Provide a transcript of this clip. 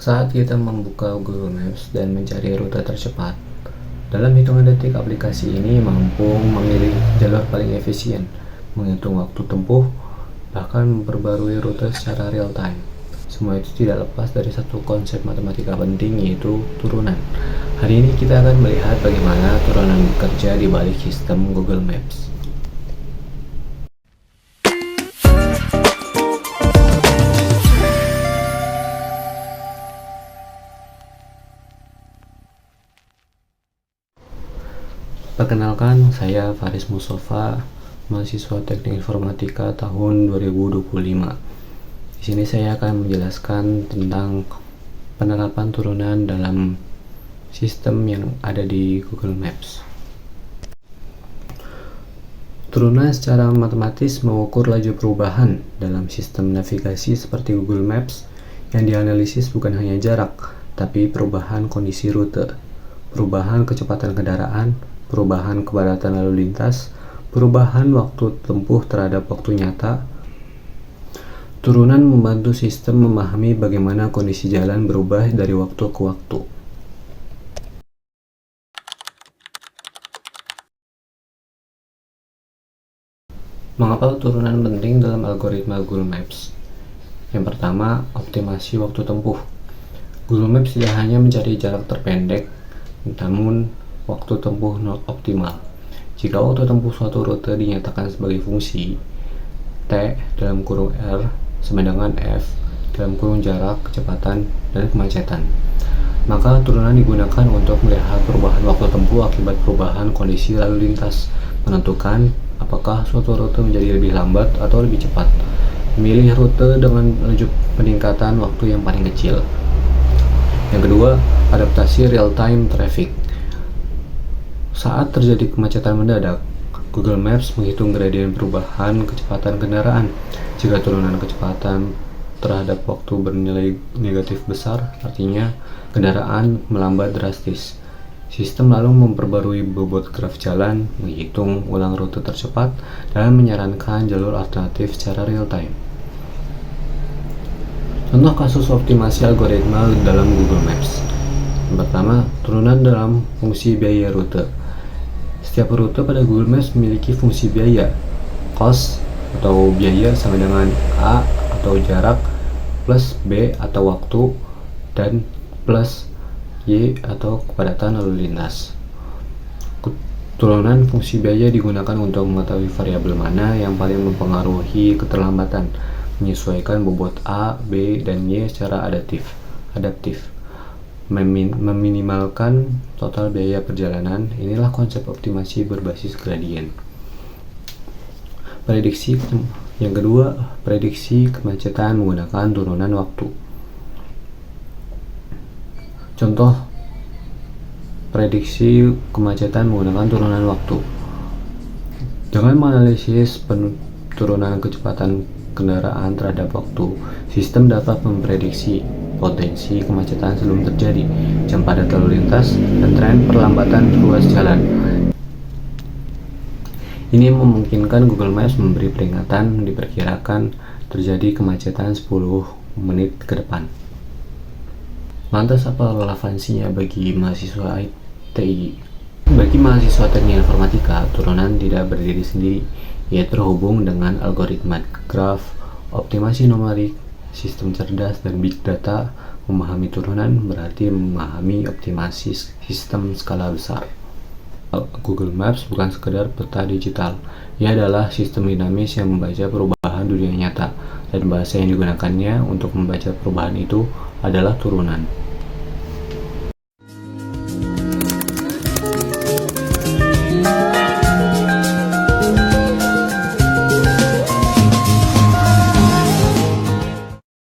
Saat kita membuka Google Maps dan mencari rute tercepat, dalam hitungan detik aplikasi ini mampu memilih jalur paling efisien, menghitung waktu tempuh, bahkan memperbarui rute secara real time. Semua itu tidak lepas dari satu konsep matematika penting, yaitu turunan. Hari ini kita akan melihat bagaimana turunan bekerja di balik sistem Google Maps. Perkenalkan, saya Faris Mustafa, mahasiswa Teknik Informatika tahun 2025. Di sini saya akan menjelaskan tentang penerapan turunan dalam sistem yang ada di Google Maps. Turunan secara matematis mengukur laju perubahan dalam sistem navigasi seperti Google Maps. Yang dianalisis bukan hanya jarak, tapi perubahan kondisi rute, perubahan kecepatan kendaraan, perubahan kepadatan lalu lintas, perubahan waktu tempuh terhadap waktu nyata. Turunan membantu sistem memahami bagaimana kondisi jalan berubah dari waktu ke waktu. Mengapa turunan penting dalam algoritma Google Maps? Yang pertama, optimasi waktu tempuh. Google Maps tidak hanya mencari jarak terpendek, namun waktu tempuh optimal. Jika waktu tempuh suatu rute dinyatakan sebagai fungsi T dalam kurung R sama dengan F dalam kurung jarak, kecepatan, dan kemacetan, maka turunan digunakan untuk melihat perubahan waktu tempuh akibat perubahan kondisi lalu lintas, menentukan apakah suatu rute menjadi lebih lambat atau lebih cepat, memilih rute dengan laju peningkatan waktu yang paling kecil. Yang kedua, adaptasi real-time traffic. Saat terjadi kemacetan mendadak, Google Maps menghitung gradien perubahan kecepatan kendaraan. Jika turunan kecepatan terhadap waktu bernilai negatif besar, artinya kendaraan melambat drastis. Sistem lalu memperbarui bobot graf jalan, menghitung ulang rute tercepat, dan menyarankan jalur alternatif secara real time. Contoh kasus optimasi algoritma dalam Google Maps. Yang pertama, turunan dalam fungsi biaya rute. Setiap rute pada Google Maps memiliki fungsi biaya. Cost atau biaya sama dengan A atau jarak plus B atau waktu dan plus Y atau kepadatan lalu lintas. Turunan fungsi biaya digunakan untuk mengetahui variabel mana yang paling mempengaruhi keterlambatan, menyesuaikan bobot A, B, dan Y secara adaptif. Meminimalkan total biaya perjalanan. Inilah konsep optimasi berbasis gradien. Yang kedua, prediksi kemacetan menggunakan turunan waktu. Contoh prediksi kemacetan menggunakan turunan waktu. Dengan menganalisis turunan kecepatan kendaraan terhadap waktu, sistem dapat memprediksi potensi kemacetan sebelum terjadi, jam padat lalu lintas, dan tren perlambatan ruas jalan. Ini memungkinkan Google Maps memberi peringatan diperkirakan terjadi kemacetan 10 menit ke depan. Lantas apa relevansinya bagi mahasiswa TI? Bagi mahasiswa teknik informatika, turunan tidak berdiri sendiri. Ia terhubung dengan algoritma graf, optimasi numerik, sistem cerdas, dan big data. Memahami turunan berarti memahami optimasi sistem skala besar. Google Maps bukan sekedar peta digital. Ia adalah sistem dinamis yang membaca perubahan dunia nyata, dan bahasa yang digunakannya untuk membaca perubahan itu adalah turunan.